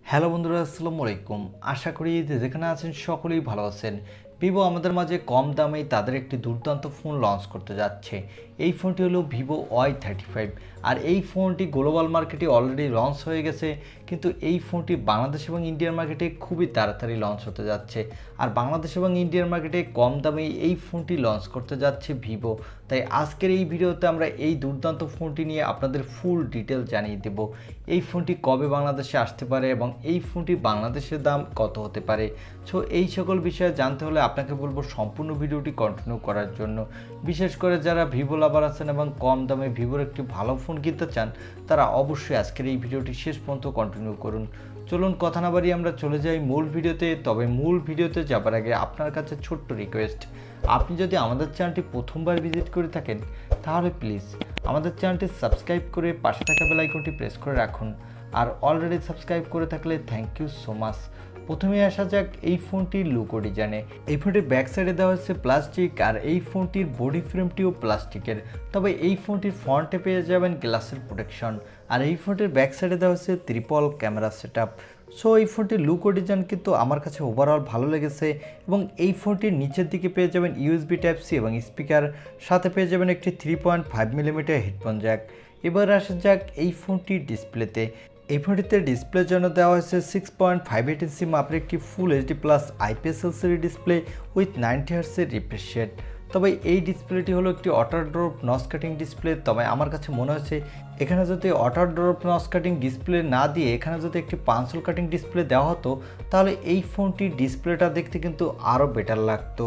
Hello বন্ধুরা, আসসালামু আলাইকুম। আশা করি যে যেখানে আছেন সকলেই ভালো আছেন। ভিভো আমাদের মাঝে কম দামেই তাদের একটি দুর্দান্ত ফোন লঞ্চ করতে যাচ্ছে। এই ফোনটি হলো ভিভো Y35। আর এই ফোনটি গ্লোবাল মার্কেটে অলরেডি লঞ্চ হয়ে গেছে, কিন্তু এই ফোনটি বাংলাদেশ এবং ইন্ডিয়ার মার্কেটে খুবই তাড়াতাড়ি লঞ্চ হতে যাচ্ছে। আর বাংলাদেশ এবং ইন্ডিয়ার মার্কেটে কম দামেই এই ফোনটি লঞ্চ করতে যাচ্ছে ভিভো। তাই আজকের এই ভিডিওতে আমরা এই দুর্দান্ত ফোনটি নিয়ে আপনাদের ফুল ডিটেল জানিয়ে দেব। এই ফোনটি কবে বাংলাদেশে আসতে পারে এবং এই ফোনটি বাংলাদেশের দাম কত হতে পারে। সো এই সকল বিষয়ে জানতে হলে আপনাকে বলবো সম্পূর্ণ ভিডিওটি কন্টিনিউ করার জন্য। বিশেষ করে যারা ভিভো লাভার আছেন এবং কম দামে ভিভোর একটি ভালো ফোন কিনতে চান, তারা অবশ্যই আজকের এই ভিডিওটি শেষ পর্যন্ত কন্টিনিউ করুন। চলুন কথা না বাড়িয়ে আমরা চলে যাই মূল ভিডিওতে। তবে মূল ভিডিওতে যাবার আগে আপনার কাছে ছোট্ট রিকোয়েস্ট, আপনি যদি আমাদের চ্যানেলটি প্রথমবার ভিজিট করে থাকেন তাহলে প্লিজ আমাদের চ্যানেলটি সাবস্ক্রাইব করে পাশে থাকা বেল আইকনটি প্রেস করে রাখুন। আর অলরেডি সাবস্ক্রাইব করে থাকলে থ্যাংক ইউ সো মাচ। প্রথমে আসা যাক এই ফোনটির লুক ও ডিজাইনে। এই ফোনটির ব্যাক সাইডে দেওয়া হচ্ছে প্লাস্টিক, আর এই ফোনটির বডি ফ্রেমটিও প্লাস্টিকের। তবে এই ফোনটির ফ্রন্টে পেয়ে যাবেন গ্লাসের প্রোটেকশন, আর এই ফোনটির ব্যাক সাইডে দেওয়া হচ্ছে ট্রিপল ক্যামেরা সেটআপ। সো এই ফোনটির লুক ও ডিজাইন কিন্তু আমার কাছে ওভারঅল ভালো লেগেছে। এবং এই ফোনটির নিচের দিকে পেয়ে যাবেন ইউএসবি টাইপ সি এবং স্পিকার, সাথে পেয়ে যাবেন একটি 3.5 মিলিমিটার হেডফোন জ্যাক। এবার আসা যাক এই ফোনটির ডিসপ্লেতে। এই ফোনটিতে ডিসপ্লের জন্য দেওয়া হয়েছে 6.58 ইঞ্চি মাপের একটি full HD plus IPS LCD display with 90 হার্টজের রিফ্রেশ রেট। তবে এই ডিসপ্লেটি হলো একটি auto drop notch cutting display. তবে আমার কাছে মনে হয়েছে এখানে যদি auto drop notch cutting display না দিয়ে এখানে যদি একটি পাঞ্চল কাটিং ডিসপ্লে দেওয়া হতো, তাহলে এই ফোনটির ডিসপ্লেটা দেখতে কিন্তু আরও বেটার লাগতো।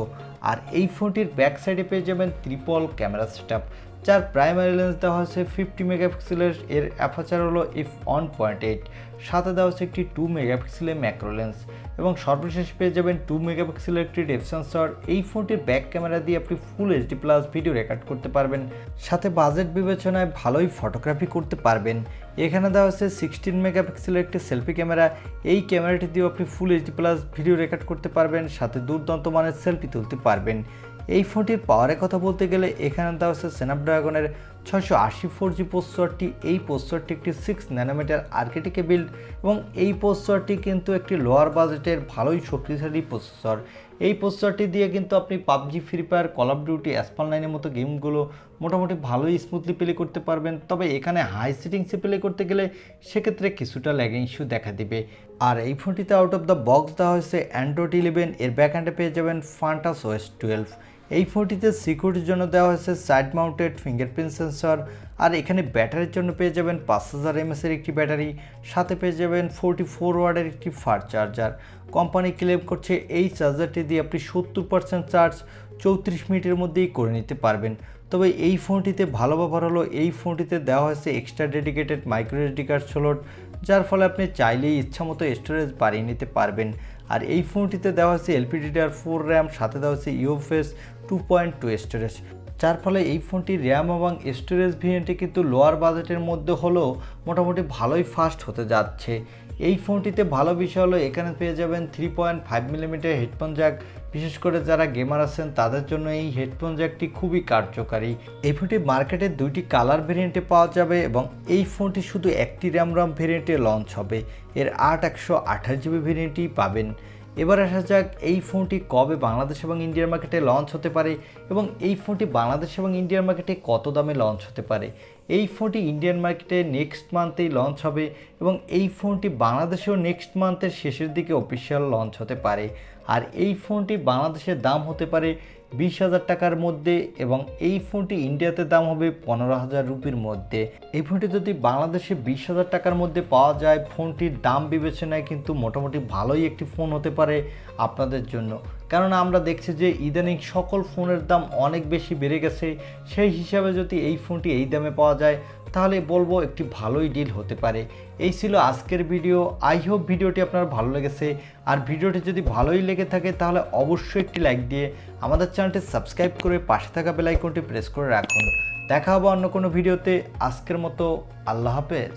আর এই ফোনটির ব্যাক সাইডে পেয়ে যাবেন ট্রিপল ক্যামেরা সেটআপ, যার প্রাইমারি লেন্স দেওয়া হয়েছে 50 মেগাপিক্সেলের, এর অ্যাপারচার হলো f1.8, সাথে দেওয়া হচ্ছে একটি 2 মেগাপিক্সেলের ম্যাক্রো লেন্স, এবং সর্বশেষ পেয়ে যাবেন 2 মেগাপিক্সেলের একটি ডেপথ সেন্সর। এই ফোনটির ব্যাক ক্যামেরা দিয়ে আপনি ফুল এইচডি প্লাস ভিডিও রেকর্ড করতে পারবেন, সাথে বাজেট বিবেচনায় ভালোই ফটোগ্রাফি করতে পারবেন। এখানে দেওয়া হচ্ছে 16 মেগাপিক্সেলের একটি সেলফি ক্যামেরা। এই ক্যামেরাটি দিয়েও আপনি ফুল এইচডি প্লাস ভিডিও রেকর্ড করতে পারবেন, সাথে দুর্দান্ত মানের সেলফি তুলতে পারবেন। এই ফোনটির পাওয়ারের কথা বলতে গেলে এখানে দেওয়া হচ্ছে স্ন্যাপড্রাগনের 680 4G প্রসেসরটি। এই প্রসেসরটি একটি 6 ন্যানোমিটার আর্কিটেক্টে বিল্ড, এবং এই প্রসেসরটি কিন্তু একটি লোয়ার বাজেটের ভালোই শক্তিশালী প্রসেসর। এই প্রসেসরটি দিয়ে কিন্তু আপনি PUBG, free fire, call of duty, অ্যাসপাল9-এর মতো গেমগুলো মোটামুটি ভালোই স্মুথলি প্লে করতে পারবেন। তবে এখানে হাই সেটিংসে প্লে করতে গেলে সেক্ষেত্রে কিছুটা ল্যাগিং ইস্যু দেখা দিবে। আর এই ফোনটিতে আউট অফ দ্য বক্স দেওয়া হয়েছে অ্যান্ড্রয়েড 11, এর ব্যাকহ্যান্ডে পেয়ে যাবেন ফান্টাস ওএস 12। এই ফোনটিতে সিকিউরিটির জন্য দেওয়া হয়েছে সাইড মাউন্টেড ফিঙ্গারপ্রিন্ট সেন্সর। আর এখানে ব্যাটারির জন্য পেয়ে যাবেন 5000 mAh-এর একটি ব্যাটারি, সাথে পেয়ে যাবেন 44 ওয়াটের একটি ফাস্ট চার্জার। কোম্পানি ক্লেম করছে এই চার্জারটি দিয়ে আপনি 70% চার্জ 34 মিনিটের মধ্যেই করে নিতে পারবেন। তবে এই ফোনটিতে ভালো ব্যাপার হলো এই ফোনটিতে দেওয়া হয়েছে extra dedicated micro SD card slot, যার ফলে আপনি চাইলেই ইচ্ছামতো স্টোরেজ বাড়িয়ে নিতে পারবেন। আর এই ফোনটিতে দেওয়া হয়েছে LPDDR4 র্যাম, সাথে দেওয়া হয়েছে UFS 2.2 স্টোরেজ, যার ফলে এই ফোনটির র্যাম এবং স্টোরেজ ভেরিয়েন্টে কিন্তু লোয়ার বাজেটের মধ্যে হলেও মোটামুটি ভালোই ফাস্ট হতে যাচ্ছে। এই ফোনটিতে ভালো বিষয় হলো এখানে পেয়ে যাবেন 3.5 মিলিমিটার হেডফোন জ্যাক। বিশেষ করে যারা গেমার আছেন তাদের জন্য এই হেডফোন জ্যাকটি খুবই কার্যকারী। এই ফোনটি মার্কেটে 2টি কালার ভেরিয়েন্টে পাওয়া যাবে, এবং এই ফোনটি শুধু একটি র্যাম ভেরিয়েন্টে লঞ্চ হবে। এর 128GB ভেরিয়েন্টই পাবেন। এবার আসা যাক এই ফোনটি কবে বাংলাদেশ এবং ইন্ডিয়ার মার্কেটে লঞ্চ হতে পারে, এবং এই ফোনটি বাংলাদেশ এবং ইন্ডিয়ার মার্কেটে কত দামে লঞ্চ হতে পারে। এই ফোনটি ইন্ডিয়ান মার্কেটে নেক্সট মান্থেই লঞ্চ হবে, এবং এই ফোনটি বাংলাদেশেও নেক্সট মান্থের শেষের দিকে অফিসিয়াল লঞ্চ হতে পারে। আর এই ফোনটি বাংলাদেশের দাম হতে পারে 20,000 টাকার মধ্যে, এবং এই ফোনটি ইন্ডিয়াতে দাম হবে 15,000 রুপির মধ্যে। এই ফোনটি যদি বাংলাদেশে 20,000 টাকার মধ্যে পাওয়া যায়, ফোনটির দাম বিবেচনায় কিন্তু মোটামুটি ভালোই একটি ফোন হতে পারে আপনাদের জন্য। কারণ আমরা দেখছি যে ইদানিং সকল ফোনের দাম অনেক বেশি বেড়ে গেছে। সেই হিসাবে যদি এই ফোনটি এই দামে পাওয়া যায় তাহলে বলবো একটি ভালোই ডিল হতে পারে। এই ছিল আজকের ভিডিও। আই হোপ ভিডিওটি আপনার ভালো লেগেছে। আর ভিডিওটি যদি ভালোই লেগে থাকে তাহলে অবশ্যই একটি লাইক দিয়ে আমাদের চ্যানেলটি সাবস্ক্রাইব করে পাশে থাকা বেল আইকনটি প্রেস করে রাখুন। দেখা হবে অন্য কোনো ভিডিওতে। আজকের মতো আল্লাহ হাফেজ।